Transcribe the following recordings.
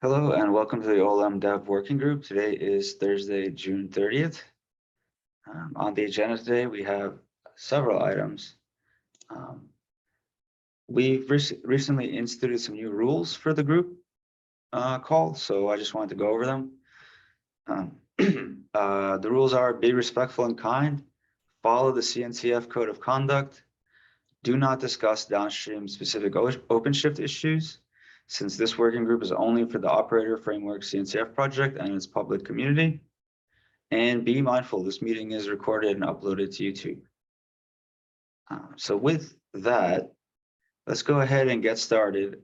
Hello and welcome to the OLM Dev Working Group. Today is Thursday, June 30th. On the agenda today, we have several items. We've recently instituted some new rules for the group call, so I just wanted to go over them. The rules are: be respectful and kind, follow the CNCF Code of Conduct, do not discuss downstream specific OpenShift issues, since this working group is only for the Operator Framework CNCF project and its public community. And be mindful, this meeting is recorded and uploaded to YouTube. So with that, let's go ahead and get started.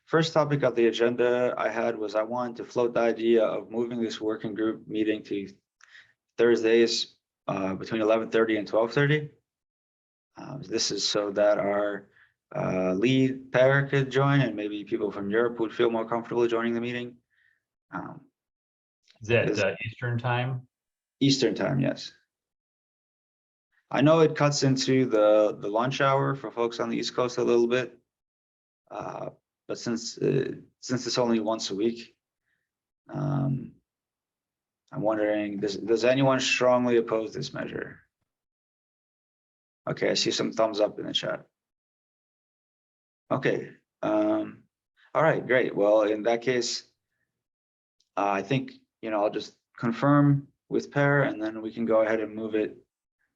First topic of the agenda I had was I wanted to float the idea of moving this working group meeting to Thursdays between 11:30 and 12:30. This is so that our lead pair could join, and maybe people from Europe would feel more comfortable joining the meeting. Is that Eastern time? Eastern time, yes. I know it cuts into the lunch hour for folks on the East Coast a little bit, but since it's only once a week, I'm wondering, does anyone strongly oppose this measure? Okay, I see some thumbs up in the chat. Okay, all right, great. Well, in that case, I think, I'll just confirm with Per, and then we can go ahead and move it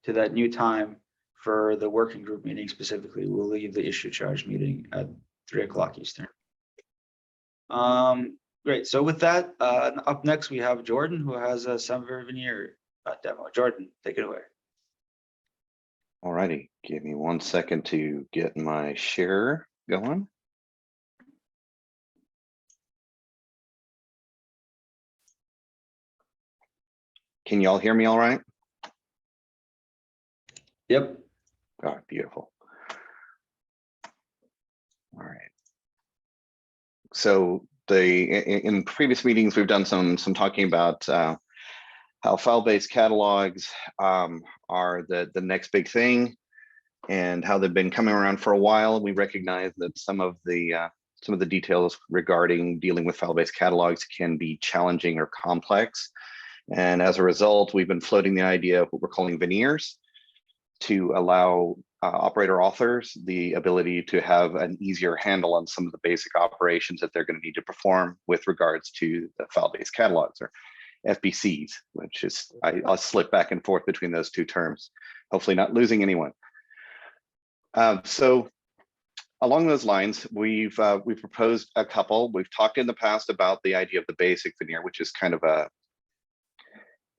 to that new time for the working group meeting specifically. We'll leave the issue charge meeting at 3 o'clock Eastern. Great. So with that, up next we have Jordan, who has a Semver veneer demo. Jordan, take it away. All righty, give me 1 second to get my share going. Can you all hear me all right? Yep. All right, beautiful. All right. So in previous meetings, we've done some talking about how file-based catalogs are the next big thing, and how they've been coming around for a while. We recognize that some of the details regarding dealing with file-based catalogs can be challenging or complex. And as a result, we've been floating the idea of what we're calling veneers to allow operator authors the ability to have an easier handle on some of the basic operations that they're going to need to perform with regards to the file-based catalogs, or FBCs, which is, I'll slip back and forth between those two terms, hopefully not losing anyone. So along those lines, we've proposed a couple. We've talked in the past about the idea of the basic veneer, which is kind of a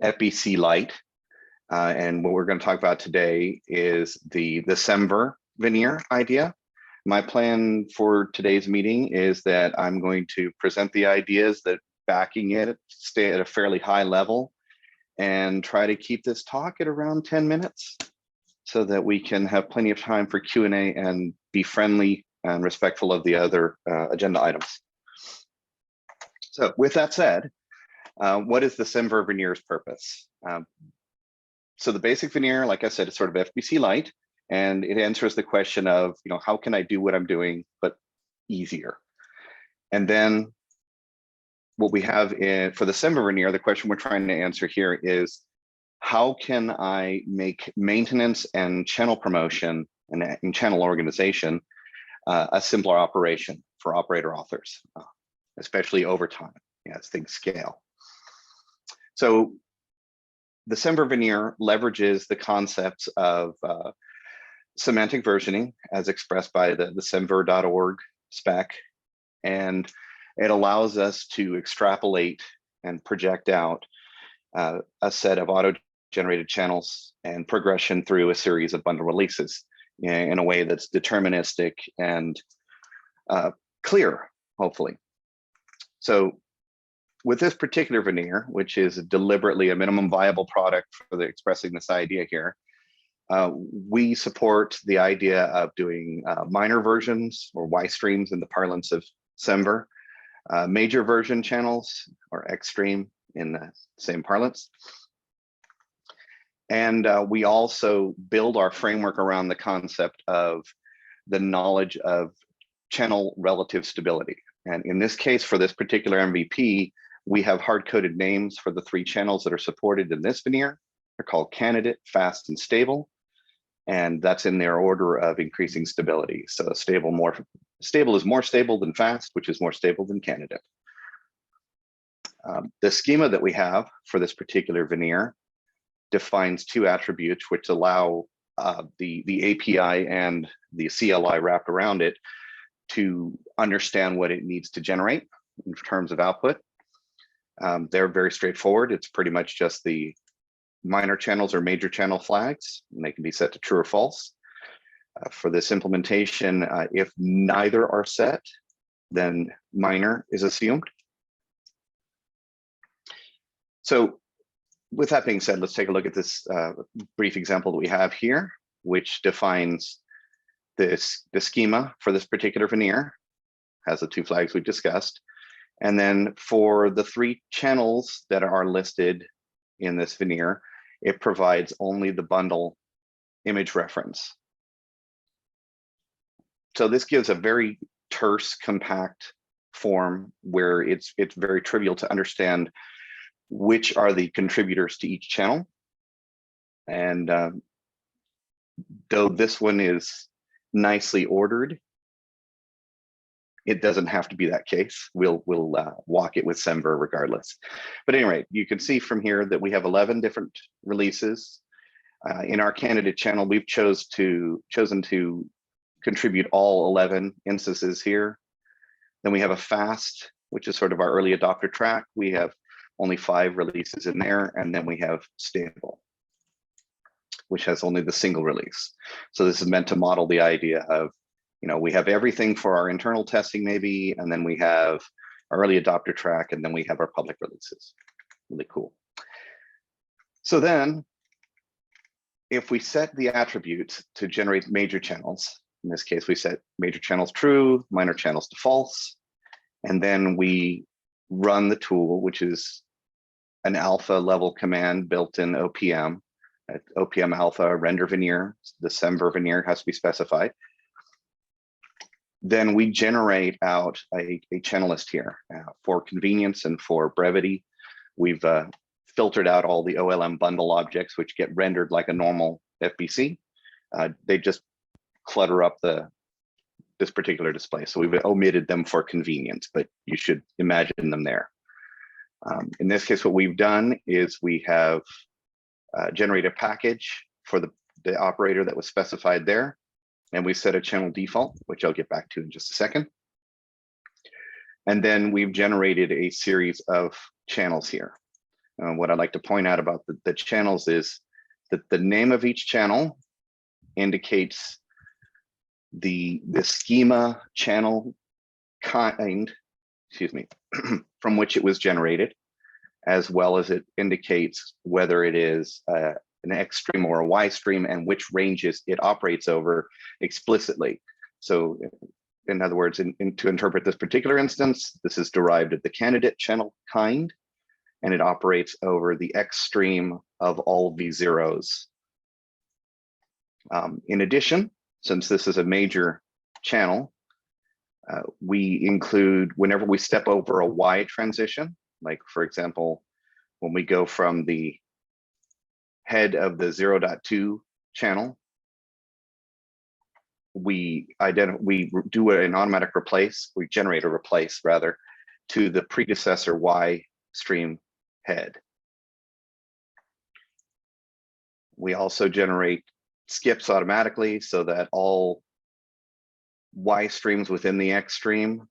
FBC light. And what we're going to talk about today is the Semver veneer idea. My plan for today's meeting is that I'm going to present the ideas that backing it, stay at a fairly high level, and try to keep this talk at around 10 minutes so that we can have plenty of time for Q&A and be friendly and respectful of the other agenda items. So with that said, what is the Semver veneer's purpose? So the basic veneer, like I said, is sort of FBC light, and it answers the question of, how can I do what I'm doing, but easier? And then what we have for the Semver veneer, the question we're trying to answer here is, how can I make maintenance and channel promotion and channel organization a simpler operation for operator authors, especially over time as things scale? So the Semver veneer leverages the concepts of semantic versioning as expressed by the semver.org spec, and it allows us to extrapolate and project out a set of auto-generated channels and progression through a series of bundle releases in a way that's deterministic and clear, hopefully. So with this particular veneer, which is deliberately a minimum viable product for expressing this idea here, we support the idea of doing minor versions, or Y streams in the parlance of Semver, major version channels, or X stream in the same parlance. And we also build our framework around the concept of the knowledge of channel relative stability. And in this case, for this particular MVP, we have hard-coded names for the 3 channels that are supported in this veneer. They're called candidate, fast, and stable. And that's in their order of increasing stability. So stable is more stable than fast, which is more stable than candidate. The schema that we have for this particular veneer defines 2 attributes which allow the API and the CLI wrapped around it to understand what it needs to generate in terms of output. They're very straightforward. It's pretty much just the minor channels or major channel flags, and they can be set to true or false. For this implementation, if neither are set, then minor is assumed. So with that being said, let's take a look at this brief example that we have here, which defines the schema for this particular veneer, has the 2 flags we discussed. And then for the 3 channels that are listed in this veneer, it provides only the bundle image reference. So this gives a very terse, compact form where it's very trivial to understand which are the contributors to each channel. And though this one is nicely ordered, it doesn't have to be that case. We'll walk it with Semver regardless. But anyway, you can see from here that we have 11 different releases. In our candidate channel, we've chosen to contribute all 11 instances here. Then we have a fast, which is sort of our early adopter track. We have only 5 releases in there, and then we have stable, which has only the single release. So this is meant to model the idea of, we have everything for our internal testing maybe, and then we have our early adopter track, and then we have our public releases. Really cool. So then, if we set the attributes to generate major channels, in this case, we set major channels true, minor channels to false, and then we run the tool, which is an alpha level command built in OPM, OPM alpha render veneer, the Semver veneer has to be specified. Then we generate out a channel list here. For convenience and for brevity, we've filtered out all the OLM bundle objects, which get rendered like a normal FBC. They just clutter up this particular display. So we've omitted them for convenience, but you should imagine them there. In this case, what we've done is we have generated a package for the operator that was specified there. And we set a channel default, which I'll get back to in just a second. And then we've generated a series of channels here. What I'd like to point out about the channels is that the name of each channel indicates the schema channel kind, from which it was generated, as well as it indicates whether it is an X stream or a Y stream and which ranges it operates over explicitly. So in other words, to interpret this particular instance, this is derived at the candidate channel kind, and it operates over the X stream of all V0s. In addition, since this is a major channel, we include, whenever we step over a Y transition, like for example, when we go from the head of the 0.2 channel, we do an automatic replace, we generate a replace rather, to the predecessor Y stream head. We also generate skips automatically so that all Y streams within the X stream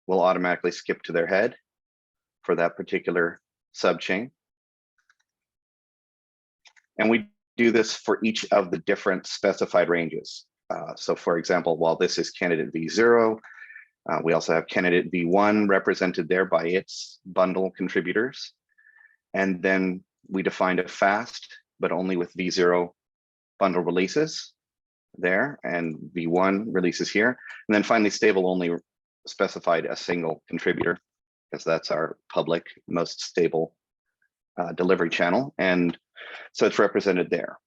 will automatically skip to their head for that particular subchain. And we do this for each of the different specified ranges. So for example, while this is candidate V0, we also have candidate V1 represented there by its bundle contributors. And then we defined a fast, but only with V0 bundle releases there, and V1 releases here. And then finally, stable only specified a single contributor, because that's our public, most stable delivery channel. And so it's represented there.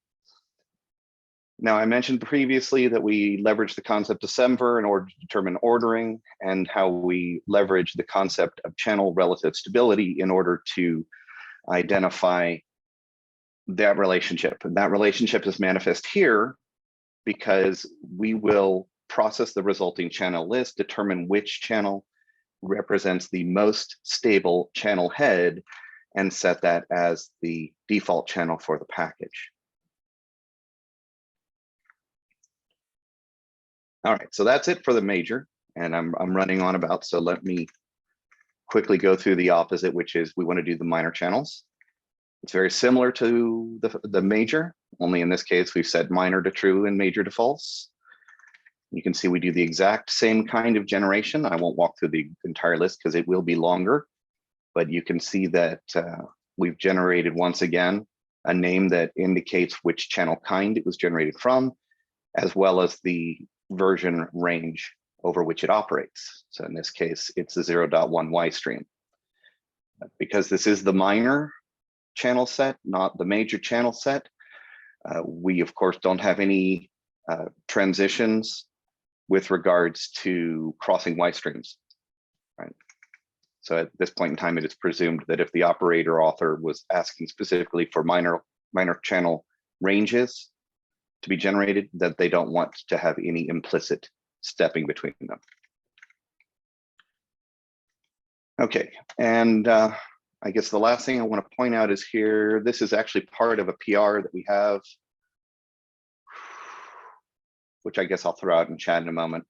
Now, I mentioned previously that we leverage the concept of SEMVer in order to determine ordering, and how we leverage the concept of channel relative stability in order to identify that relationship. And that relationship is manifest here because we will process the resulting channel list, determine which channel represents the most stable channel head, and set that as the default channel for the package. All right, so that's it for the major, and I'm running on about, so let me quickly go through the opposite, which is we want to do the minor channels. It's very similar to the major, only in this case, we've set minor to true and major to false. You can see we do the exact same kind of generation. I won't walk through the entire list because it will be longer, but you can see that we've generated, once again, a name that indicates which channel kind it was generated from, as well as the version range over which it operates. So in this case, it's the 0.1 Y stream. Because this is the minor channel set, not the major channel set, we of course don't have any transitions with regards to crossing Y streams, right? So at this point in time, it is presumed that if the operator author was asking specifically for minor channel ranges to be generated, that they don't want to have any implicit stepping between them. Okay, and I guess the last thing I want to point out is here, this is actually part of a PR that we have, which I guess I'll throw out in chat in a moment.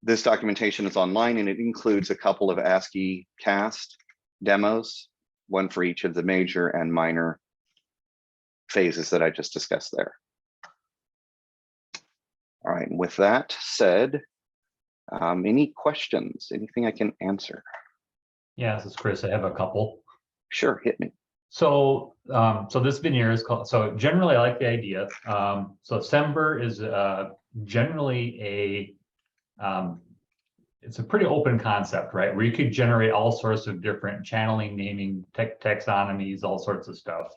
This documentation is online, and it includes a couple of ASCII cast demos, one for each of the major and minor phases that I just discussed there. All right, and with that said, any questions, anything I can answer? Yeah, this is Chris. I have a couple. Sure, hit me. So, so this veneer is called, so generally I like the idea. So SEMVer is generally it's a pretty open concept, right? Where you could generate all sorts of different channeling, naming, taxonomies, all sorts of stuff.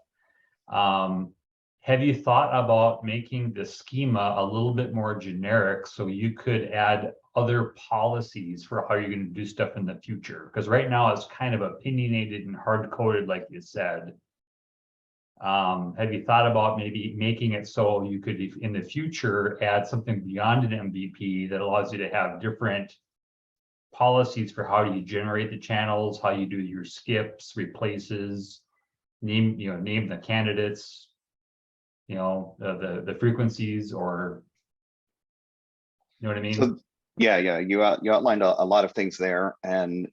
Have you thought about making the schema a little bit more generic so you could add other policies for how you're going to do stuff in the future? Because right now it's kind of opinionated and hard-coded, like you said. Have you thought about maybe making it so you could, in the future, add something beyond an MVP that allows you to have different policies for how you generate the channels, how you do your skips, replaces, name the candidates, the frequencies, or you know what I mean? So, yeah, you outlined a lot of things there, and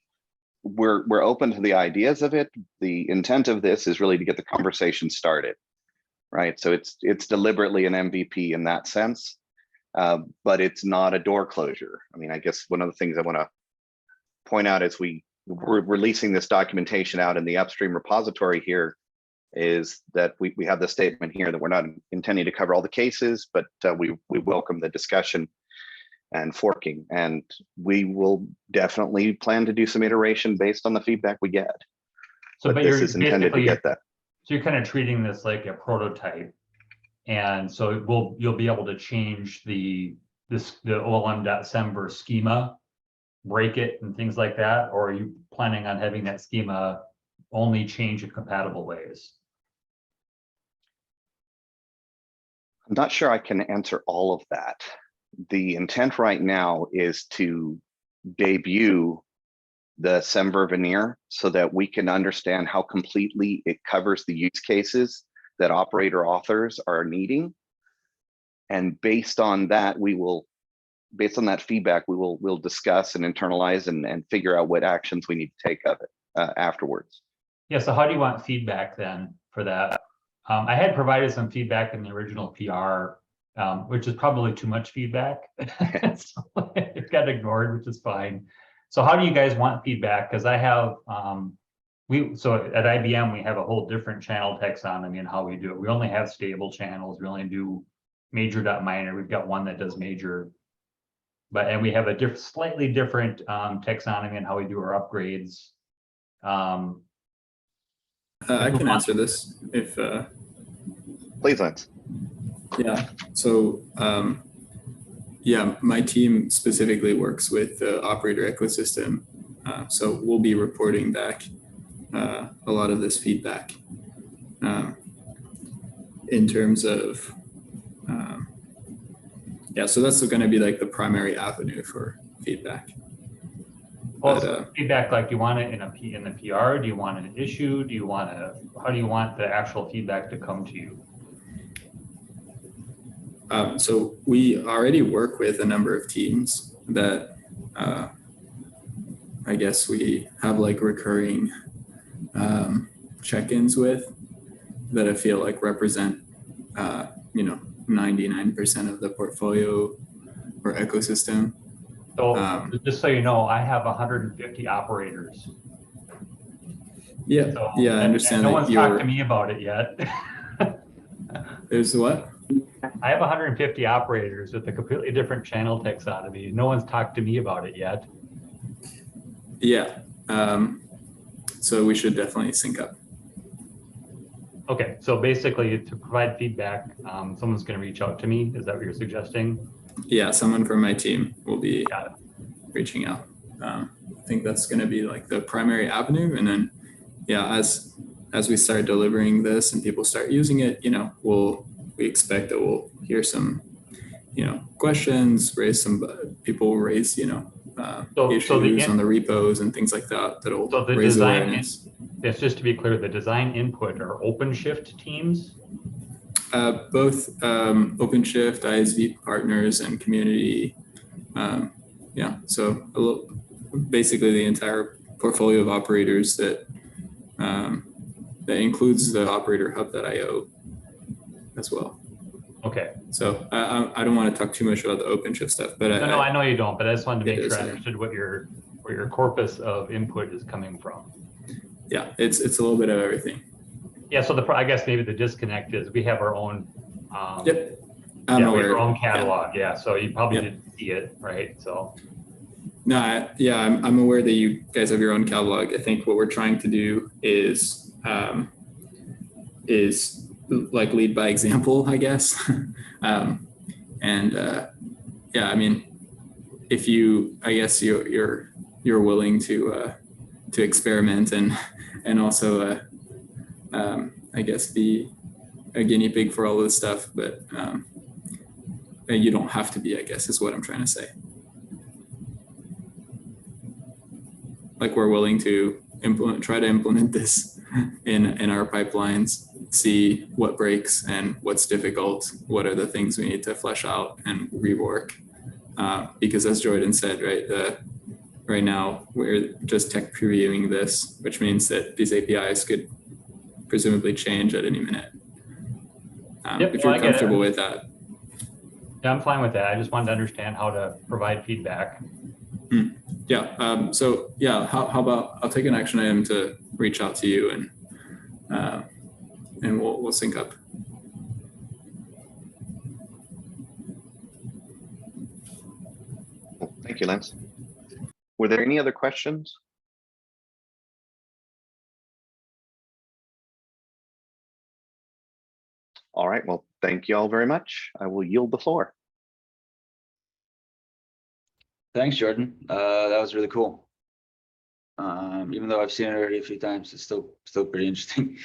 we're open to the ideas of it. The intent of this is really to get the conversation started, right? So it's deliberately an MVP in that sense, but it's not a door closure. I mean, I guess one of the things I want to point out as we're releasing this documentation out in the upstream repository here is that we have the statement here that we're not intending to cover all the cases, but we welcome the discussion and forking, and we will definitely plan to do some iteration based on the feedback we get. So, but this is intended to get that. So you're kind of treating this like a prototype, and so you'll be able to change the OLM.SEMVer schema, break it, and things like that, or are you planning on having that schema only change in compatible ways? I'm not sure I can answer all of that. The intent right now is to debut the SEMVer veneer so that we can understand how completely it covers the use cases that operator authors are needing. And based on that, based on that feedback, we'll discuss and internalize and figure out what actions we need to take of it afterwards. Yeah, so how do you want feedback then for that? I had provided some feedback in the original PR, which is probably too much feedback. So it got ignored, which is fine. So how do you guys want feedback? Because I have, so at IBM, we have a whole different channel taxonomy and how we do it. We only have stable channels. We only do major.minor. We've got one that does major. And we have a slightly different taxonomy and how we do our upgrades. I can answer this if Please, Lance. Yeah. So, yeah, my team specifically works with the operator ecosystem. So we'll be reporting back a lot of this feedback in terms of, yeah, so that's going to be like the primary avenue for feedback. Well, But, feedback, like, do you want it in the PR? Do you want an issue? Do you want how do you want the actual feedback to come to you? So we already work with a number of teams that I guess we have like recurring check-ins with that I feel like represent, 99% of the portfolio or ecosystem. So just so you know, I have 150 operators. Yeah, So, yeah, I understand. No one's talked to me about it yet. There's what? I have 150 operators with a completely different channel taxonomy. No one's talked to me about it yet. Yeah. So we should definitely sync up. Okay, so basically to provide feedback, someone's going to reach out to me. Is that what you're suggesting? Yeah, someone from my team will be reaching out. I think that's going to be like the primary avenue. And then, yeah, as we start delivering this and people start using it, we expect that we'll hear some, questions, people will raise, issues on the repos and things like that. That'll raise awareness. It's just to be clear, the design input are OpenShift teams? Both OpenShift, ISV partners, and community. Yeah, so basically the entire portfolio of operators that includes the operator hub.io as well. Okay. So I don't want to talk too much about the OpenShift stuff, but no, I know you don't, but I just wanted to make sure I there. understood where your corpus of input is coming from. Yeah, it's a little bit of everything. Yeah, so I guess maybe the disconnect is we have our own. Yep. We have our own catalog. Yeah, so you probably didn't see it, right? So. No, I'm aware that you guys have your own catalog. I think what we're trying to do is like lead by example, I guess. Yeah, I mean, if you're willing to experiment and also I guess be a guinea pig for all this stuff, but you don't have to be, I guess, is what I'm trying to say. Like, we're willing to try to implement this in our pipelines, see what breaks and what's difficult, what are the things we need to flesh out and rework. Because as Jordan said, right now we're just tech previewing this, which means that these APIs could presumably change at any minute. If you're comfortable with that. Yeah, I'm fine with that. I just wanted to understand how to provide feedback. Yeah. So yeah, how about I'll take an action item to reach out to you and we'll sync up. Thank you, Lance. Were there any other questions? All right, well, thank you all very much. I will yield the floor. Thanks, Jordan. That was really cool. Even though I've seen it already a few times, it's still pretty interesting.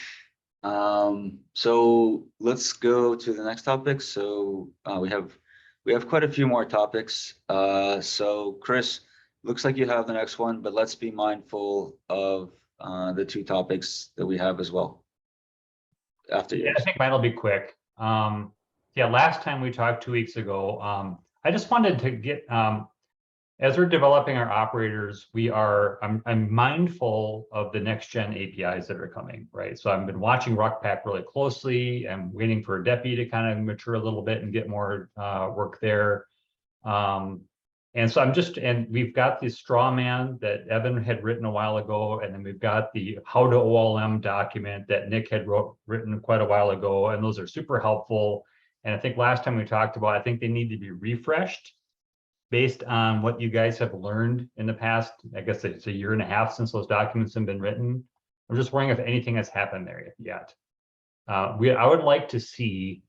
So let's go to the next topic. So we have quite a few more topics. So Chris, looks like you have the next one, but let's be mindful of the two topics that we have as well. After yours. Yeah, I think mine will be quick. Yeah, last time we talked 2 weeks ago, I just wanted to get, as we're developing our operators, I'm mindful of the next gen APIs that are coming, right? So I've been watching RuckPack really closely. I'm waiting for Deppy to kind of mature a little bit and get more work there. And so and we've got the straw man that Evan had written a while ago, and then we've got the how to OLM document that Nick had written quite a while ago, and those are super helpful. And I think last time we talked about, I think they need to be refreshed based on what you guys have learned in the past. I guess it's 1.5 years since those documents have been written. I'm just wondering if anything has happened there yet. I would like to see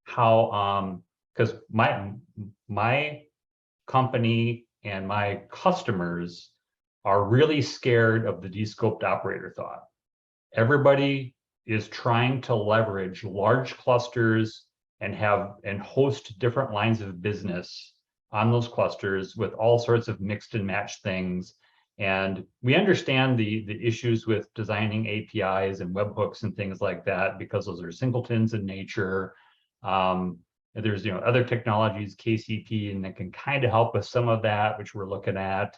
how, because my company and my customers are really scared of the descoped operator thought. Everybody is trying to leverage large clusters and host different lines of business on those clusters with all sorts of mixed and matched things. And we understand the issues with designing APIs and webhooks and things like that, because those are singletons in nature. There's other technologies, KCP, and that can kind of help with some of that, which we're looking at.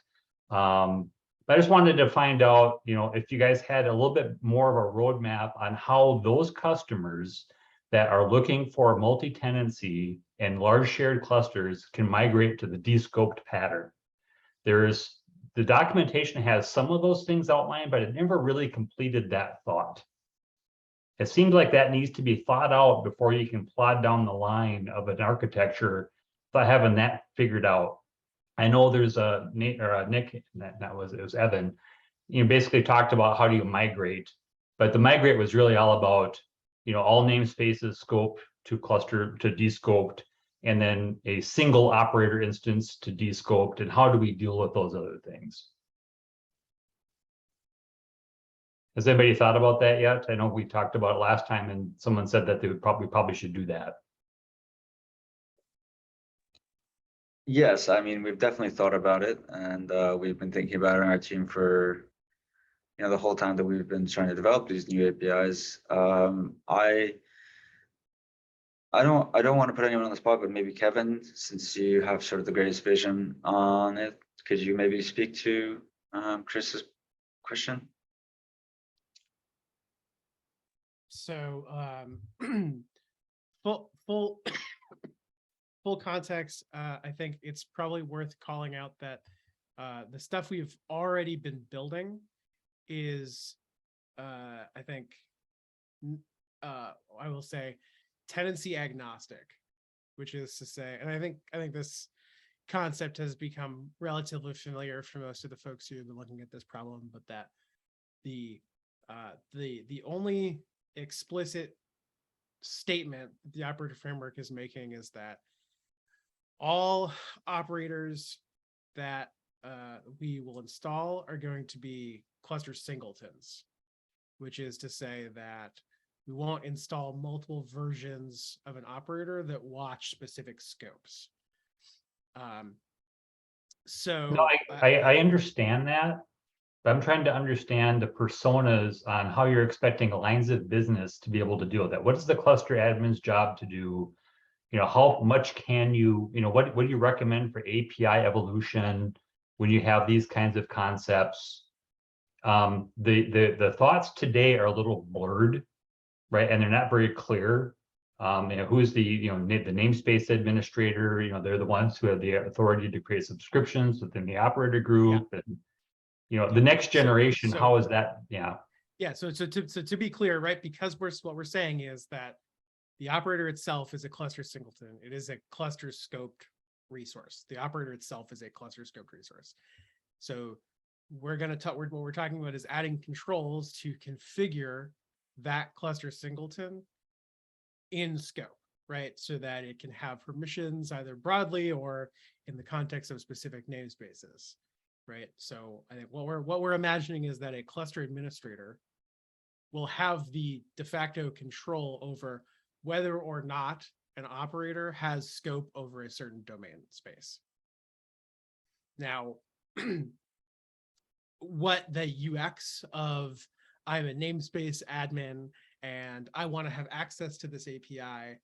I just wanted to find out, if you guys had a little bit more of a roadmap on how those customers that are looking for multi-tenancy and large shared clusters can migrate to the descoped pattern. The documentation has some of those things outlined, but it never really completed that thought. It seems like that needs to be thought out before you can plod down the line of an architecture by having that figured out. I know there's a Nick, it was Evan, basically talked about how do you migrate, but the migrate was really all about, all namespaces scope to cluster to descoped, and then a single operator instance to descoped, and how do we deal with those other things? Has anybody thought about that yet? I know we talked about it last time, and someone said that they would probably should do that. Yes, I mean, we've definitely thought about it, and we've been thinking about it on our team for the whole time that we've been trying to develop these new APIs. I don't want to put anyone on the spot, but maybe Kevin, since you have sort of the greatest vision on it, could you maybe speak to Chris's question? So full context, I think it's probably worth calling out that the stuff we've already been building is, I think, I will say, tenancy agnostic, which is to say, and I think this concept has become relatively familiar for most of the folks who have been looking at this problem, but that the only explicit statement the operator framework is making is that all operators that we will install are going to be cluster singletons, which is to say that we won't install multiple versions of an operator that watch specific scopes. So no, I understand that, but I'm trying to understand the personas on how you're expecting lines of business to be able to deal with that. What is the cluster admin's job to do? How much can you, what do you recommend for API evolution when you have these kinds of concepts? The thoughts today are a little blurred, right? And they're not very clear. Who's the namespace administrator? They're the ones who have the authority to create subscriptions within the operator group. Yeah. And the next generation, how is that? Yeah. So to be clear, right? Because what we're saying is that the operator itself is a cluster singleton. It is a cluster scoped resource. The operator itself is a cluster scoped resource. So we're going to talk. What we're talking about is adding controls to configure that cluster singleton in scope, right? So that it can have permissions either broadly or in the context of specific namespaces, right? So I think what we're imagining is that a cluster administrator will have the de facto control over whether or not an operator has scope over a certain domain space. Now, what the UX of I'm a namespace admin and I want to have access to this API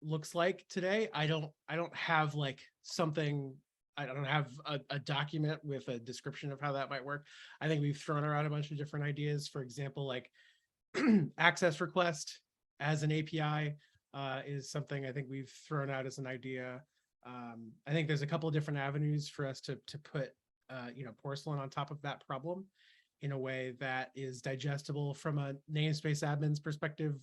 looks like today, I don't have like something. I don't have a document with a description of how that might work. I think we've thrown around a bunch of different ideas. For example, like access request as an API is something I think we've thrown out as an idea. I think there's a couple of different avenues for us to put porcelain on top of that problem in a way that is digestible from a namespace admin's perspective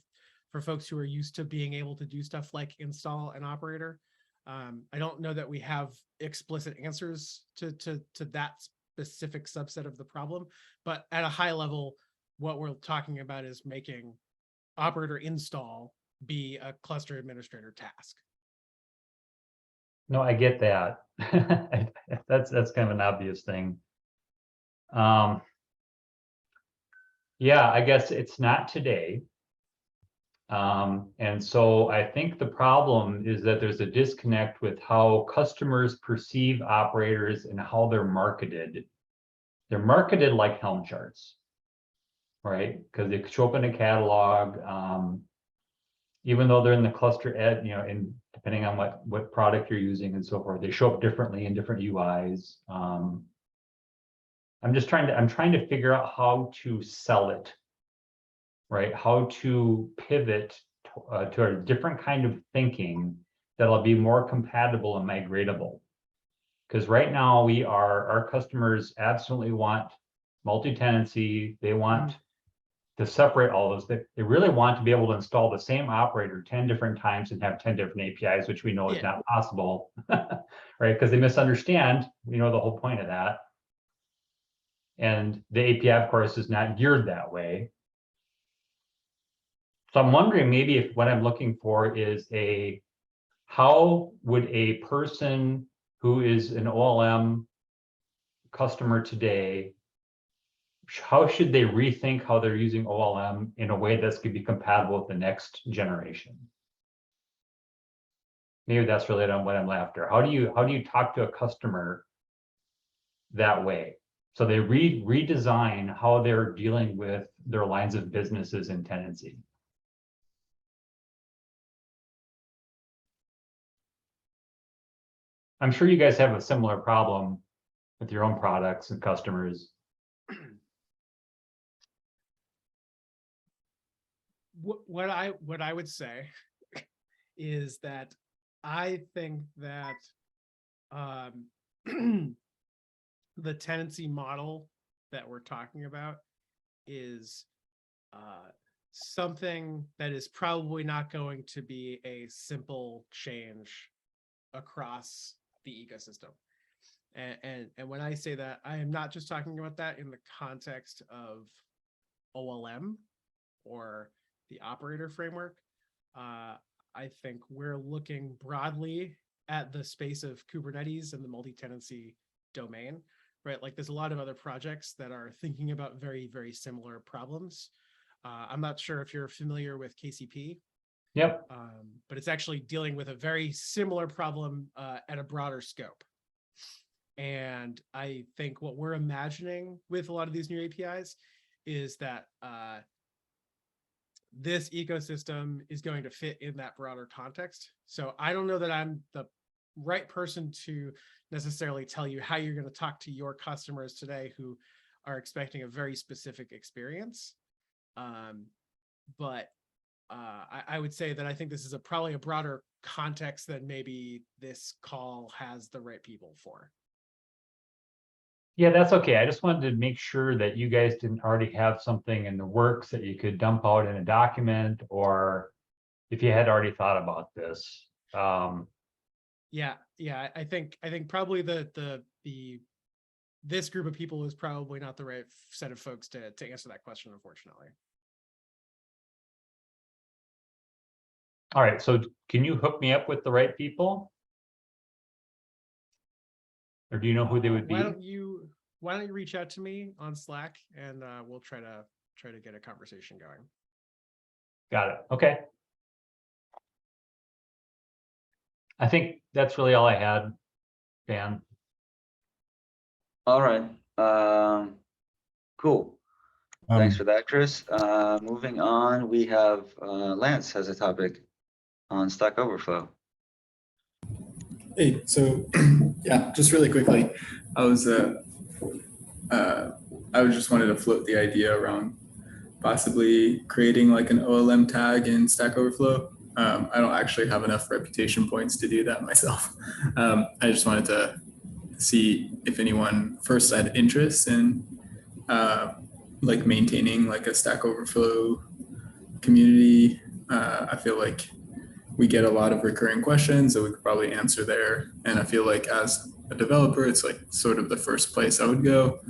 for folks who are used to being able to do stuff like install an operator. I don't know that we have explicit answers to that specific subset of the problem, but at a high level, what we're talking about is making operator install be a cluster administrator task. No, I get that. That's kind of an obvious thing. Yeah, I guess it's not today. And so I think the problem is that there's a disconnect with how customers perceive operators and how they're marketed. They're marketed like Helm charts, right? Because they show up in a catalog, even though they're in the cluster ed, you know, and depending on what product you're using and so forth, they show up differently in different UIs. I'm trying to figure out how to sell it, right? How to pivot to a different kind of thinking that'll be more compatible and migratable. Because right now our customers absolutely want multi-tenancy. They want to separate all those. They really want to be able to install the same operator 10 different times and have 10 different APIs, which we know is not possible, right? Because they misunderstand, you know, the whole point of that. And the API, of course, is not geared that way. So I'm wondering maybe if what I'm looking for is how would a person who is an OLM customer today, how should they rethink how they're using OLM in a way that's going to be compatible with the next generation? Maybe that's really what I'm after. How do you talk to a customer that way? So they redesign how they're dealing with their lines of businesses and tenancy. I'm sure you guys have a similar problem with your own products and customers. What I would say is that I think that the tenancy model that we're talking about is something that is probably not going to be a simple change across the ecosystem. And when I say that, I am not just talking about that in the context of OLM or the operator framework. I think we're looking broadly at the space of Kubernetes and the multi-tenancy domain, right? Like there's a lot of other projects that are thinking about very, very similar problems. I'm not sure if you're familiar with KCP. Yep. But it's actually dealing with a very similar problem at a broader scope. And I think what we're imagining with a lot of these new APIs is that this ecosystem is going to fit in that broader context. So I don't know that I'm the right person to necessarily tell you how you're going to talk to your customers today who are expecting a very specific experience. But I would say that I think this is probably a broader context than maybe this call has the right people for. Yeah, that's okay. I just wanted to make sure that you guys didn't already have something in the works that you could dump out in a document, or if you had already thought about this. Yeah, I think probably this group of people is probably not the right set of folks to answer that question, unfortunately. All right, so can you hook me up with the right people? Or do you know who they would be? Why don't you reach out to me on Slack and we'll try to get a conversation going. Got it. Okay. I think that's really all I had, Dan. All right. Cool. Thanks for that, Chris. Moving on, we have Lance has a topic on Stack Overflow. Hey, so yeah, just really quickly, I just wanted to float the idea around possibly creating like an OLM tag in Stack Overflow. I don't actually have enough reputation points to do that myself. I just wanted to see if anyone first had interest in like maintaining like a Stack Overflow community. I feel like we get a lot of recurring questions that we could probably answer there. And I feel like as a developer, it's like sort of the first place I would go.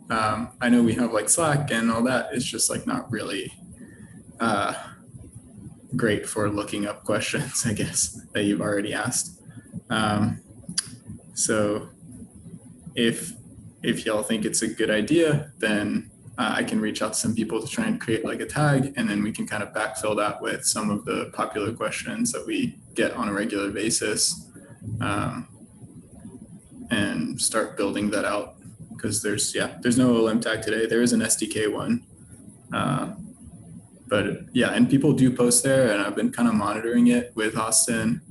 I know we have like Slack and all that. It's just like not really great for looking up questions, I guess, that you've already asked. So if y'all think it's a good idea, then I can reach out to some people to try and create like a tag, and then we can kind of backfill that with some of the popular questions that we get on a regular basis, and start building that out. Because there's no OLM tag today. There is an SDK one, but yeah, and people do post there, and I've been kind of monitoring it with Austin,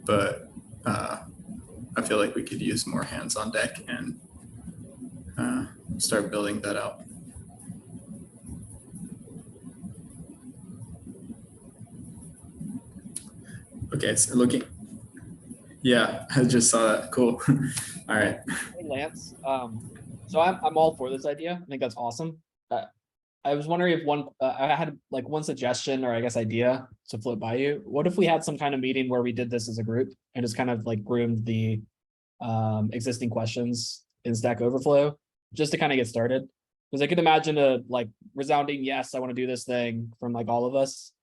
but I feel like we could use more hands on deck and start building that out. Okay, so looking, yeah, I just saw that. Cool. All right. Hey, Lance. So I'm all for this idea. I think that's awesome. I was wondering if I had like one suggestion, or I guess idea to float by you. What if we had some kind of meeting where we did this as a group and just kind of like groomed the existing questions in Stack Overflow just to kind of get started? Because I could imagine a like resounding yes, I want to do this thing from like all of us.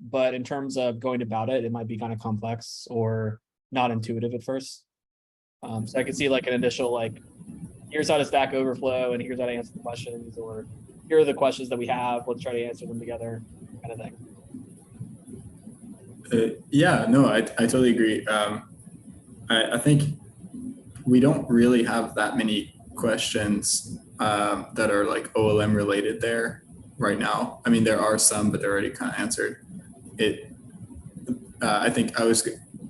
But in terms of going about it, it might be kind of complex or not intuitive at first. So I could see like an initial like, here's how to Stack Overflow and here's how to answer the questions, or here are the questions that we have, let's try to answer them together, kind of thing. Yeah, no, I totally agree. I think we don't really have that many questions that are like OLM related there right now. I mean, there are some, but they're already kind of answered. I think I was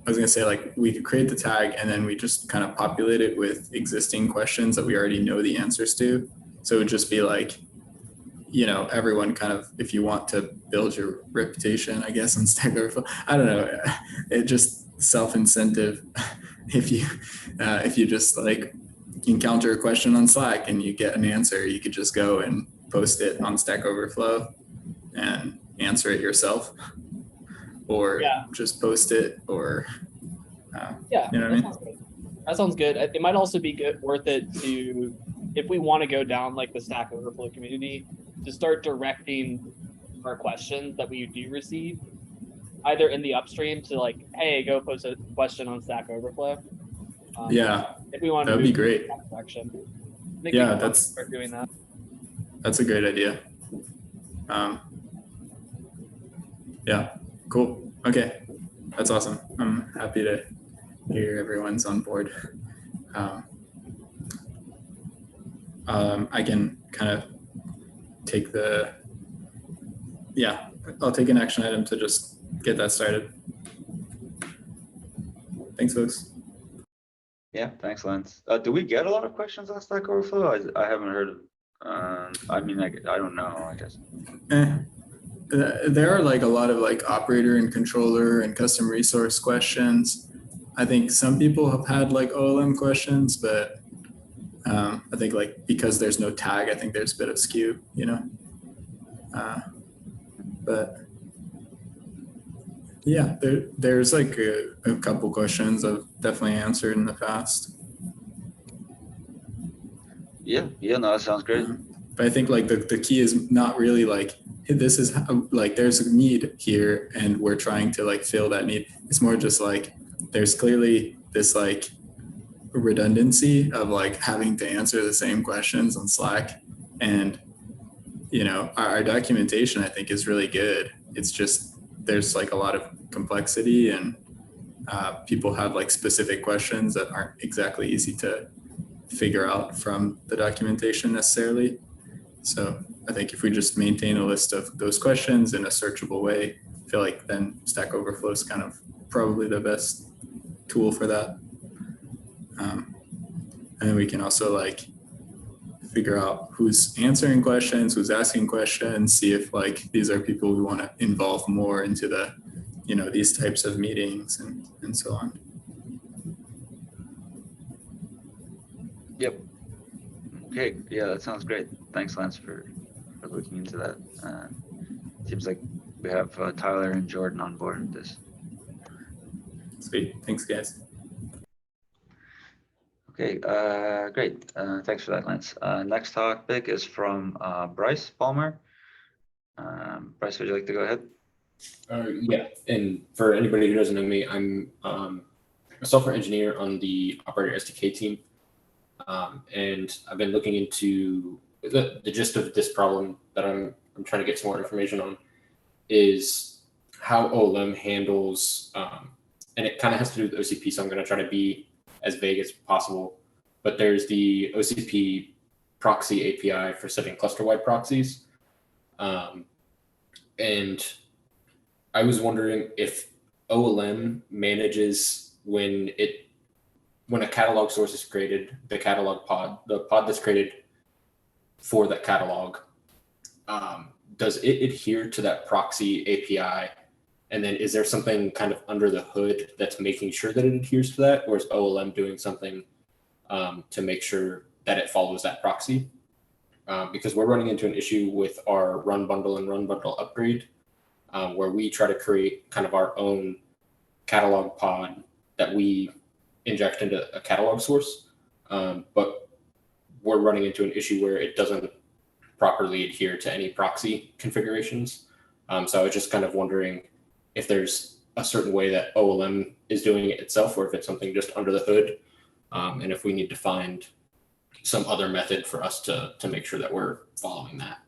gonna say like we could create the tag and then we just kind of populate it with existing questions that we already know the answers to. So it would just be like, you know, everyone kind of, if you want to build your reputation, I guess, on Stack Overflow, I don't know, it just self-incentive. If you just like encounter a question on Slack and you get an answer, you could just go and post it on Stack Overflow and answer it yourself, or just post it, or Yeah, you know what I mean? That sounds good. It might also be worth it to, if we want to go down like the Stack Overflow community, to start directing our questions that we do receive either in the upstream to like, hey, go post a question on Stack Overflow. Yeah, if we want to that would be great. That direction. Yeah, that's start doing that. That's a great idea. Yeah, cool. Okay, that's awesome. I'm happy to hear everyone's on board. I can kind of take I'll take an action item to just get that started. Thanks, folks. Yeah, thanks, Lance. Do we get a lot of questions on Stack Overflow? I haven't heard of. I mean, I don't know, I guess. There are like a lot of like operator and controller and custom resource questions. I think some people have had like OLM questions, but I think like because there's no tag, I think there's a bit of skew, you know. But yeah, there's like a couple questions I've definitely answered in the past. Yeah, no, that sounds great. But I think like the key is not really like, hey, this is how, like there's a need here and we're trying to like fill that need. It's more just like there's clearly this like redundancy of like having to answer the same questions on Slack, and you know our documentation I think is really good. It's just there's like a lot of complexity, and people have like specific questions that aren't exactly easy to figure out from the documentation necessarily. So I think if we just maintain a list of those questions in a searchable way, I feel like then Stack Overflow is kind of probably the best tool for that. And then we can also like figure out who's answering questions, who's asking questions, see if like these are people we want to involve more into the, you know, these types of meetings and so on. Yep. Okay, yeah, that sounds great. Thanks, Lance, for looking into that. Seems like we have Tyler and Jordan on board with this. Sweet, thanks guys. Okay, great. Thanks for that, Lance. Next topic is from Bryce Palmer. Bryce, would you like to go ahead? Yeah, and for anybody who doesn't know me, I'm a software engineer on the operator SDK team, and I've been looking into the gist of this problem that I'm trying to get some more information on is how OLM handles, and it kind of has to do with OCP, so I'm going to try to be as vague as possible. But there's the OCP proxy API for setting cluster-wide proxies, and I was wondering if OLM manages when a catalog source is created, the catalog pod, the pod that's created for that catalog, does it adhere to that proxy API? And then is there something kind of under the hood that's making sure that it adheres to that, or is OLM doing something to make sure that it follows that proxy? Because we're running into an issue with our run bundle and run bundle upgrade, where we try to create kind of our own catalog pod that we inject into a catalog source, but we're running into an issue where it doesn't properly adhere to any proxy configurations. So I was just kind of wondering if there's a certain way that OLM is doing it itself, or if it's something just under the hood, and if we need to find some other method for us to make sure that we're following that.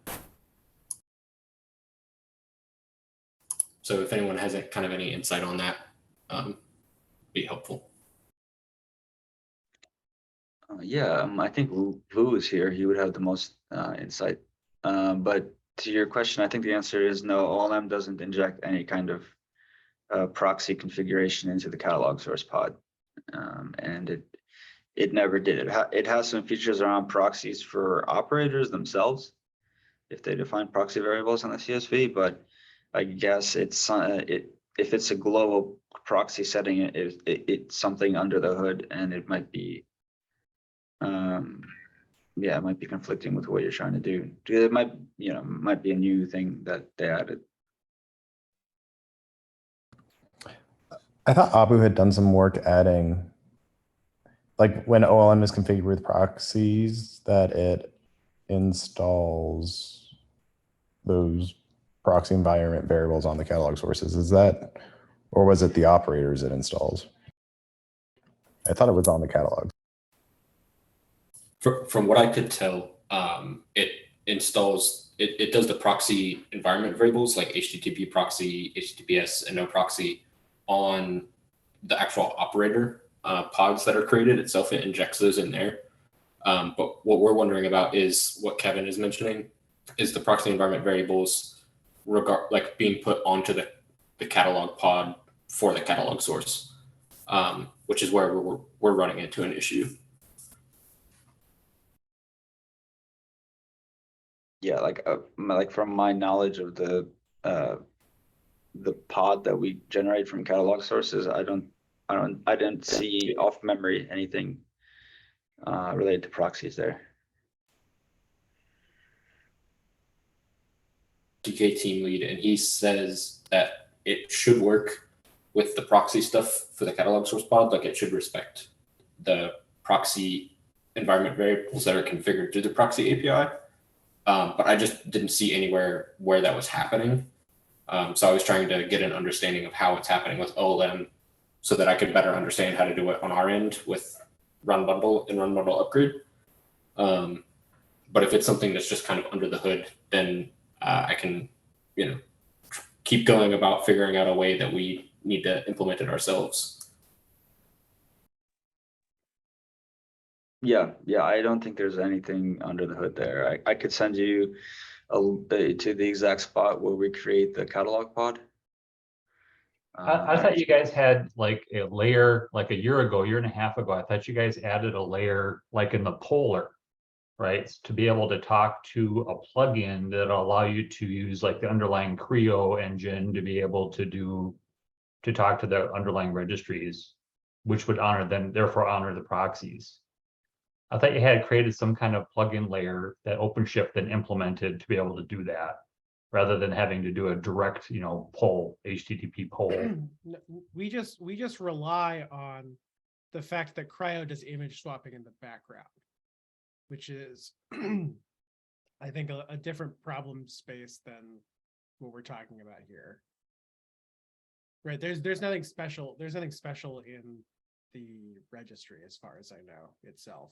So if anyone has kind of any insight on that, be helpful. Yeah, I think Vu is here. He would have the most insight. But to your question, I think the answer is no. OLM doesn't inject any kind of proxy configuration into the catalog source pod, and it never did. It has some features around proxies for operators themselves, if they define proxy variables on the CSV. But I guess it's if it's a global proxy setting, it's something under the hood, and it might be. Yeah, it might be conflicting with what you're trying to do. It might be a new thing that they added. I thought Abu had done some work adding, like when OLM is configured with proxies, that it installs those proxy environment variables on the catalog sources. Is that, or was it the operators it installs? I thought it was on the catalog. From what I could tell, it installs, it does the proxy environment variables like HTTP proxy, HTTPS, and no proxy on the actual operator pods that are created itself. It injects those in there. But what we're wondering about is what Kevin is mentioning is the proxy environment variables like being put onto the catalog pod for the catalog source, which is where we're running into an issue. Yeah, like from my knowledge of the pod that we generate from catalog sources, I didn't see off memory anything related to proxies there. DK team lead, and he says that it should work with the proxy stuff for the catalog source pod. Like it should respect the proxy environment variables that are configured through the proxy API. But I just didn't see anywhere where that was happening. So I was trying to get an understanding of how it's happening with OLM so that I could better understand how to do it on our end with run bundle and run bundle upgrade. But if it's something that's just kind of under the hood, then I can, keep going about figuring out a way that we need to implement it ourselves. Yeah, I don't think there's anything under the hood there. I could send you to the exact spot where we create the catalog pod. I thought you guys had like a layer, like a year and a half ago. I thought you guys added a layer like in the Polar, right? To be able to talk to a plugin that allow you to use like the underlying Creo engine to be able to talk to the underlying registries, which would therefore honor the proxies. I thought you had created some kind of plugin layer that OpenShift then implemented to be able to do that, rather than having to do a direct, poll, HTTP poll. We just rely on the fact that Cryo does image swapping in the background, which is, I think, a different problem space than what we're talking about here. Right, there's nothing special, there's nothing special in the registry as far as I know itself.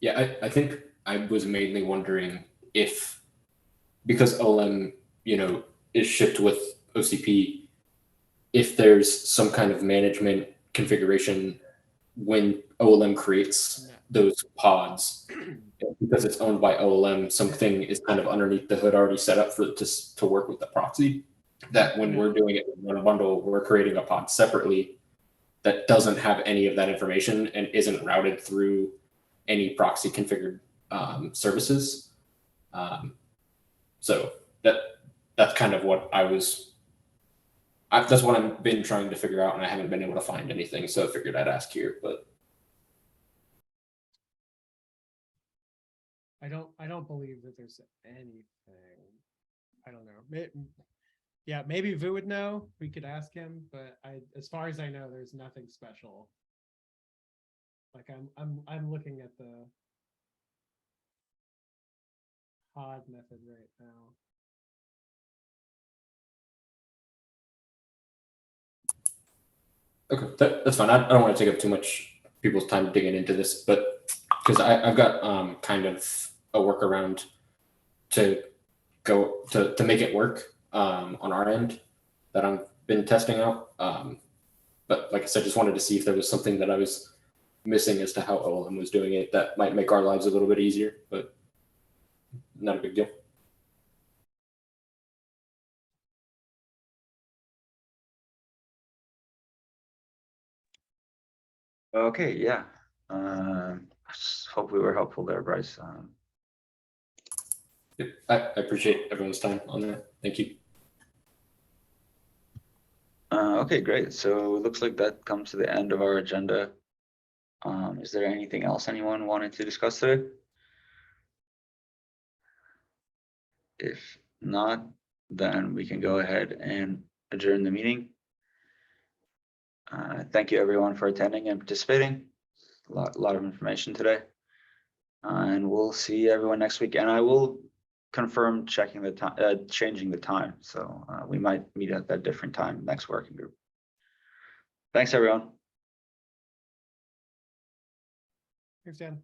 Yeah, I think I was mainly wondering if, because OLM, is shipped with OCP, if there's some kind of management configuration when OLM creates No. those pods, because it's owned by OLM, something is kind of underneath the hood already set up for it to work with the proxy. That when we're doing it in one bundle, we're creating a pod separately that doesn't have any of that information and isn't routed through any proxy configured services. So that's kind of what that's what I've been trying to figure out, and I haven't been able to find anything. So I figured I'd ask here, but. I don't believe that there's anything. I don't know. Yeah, maybe Vu would know. We could ask him, but as far as I know, there's nothing special. Like I'm looking at the pod method right now. Okay, that's fine. I don't want to take up too much people's time digging into this, but because I've got kind of a workaround to go to make it work on our end that I've been testing out. But like I said, just wanted to see if there was something that I was missing as to how OLM was doing it that might make our lives a little bit easier, but not a big deal. Okay, yeah. Hope we were helpful there, Bryce. Yep, I appreciate everyone's time on that. Thank you. Okay, great. So it looks like that comes to the end of our agenda. Is there anything else anyone wanted to discuss today? If not, then we can go ahead and adjourn the meeting. Thank you everyone for attending and participating. A lot of information today. And we'll see everyone next week. And I will confirm checking the time, changing the time. So we might meet at that different time next working group. Thanks, everyone. Thanks, Dan.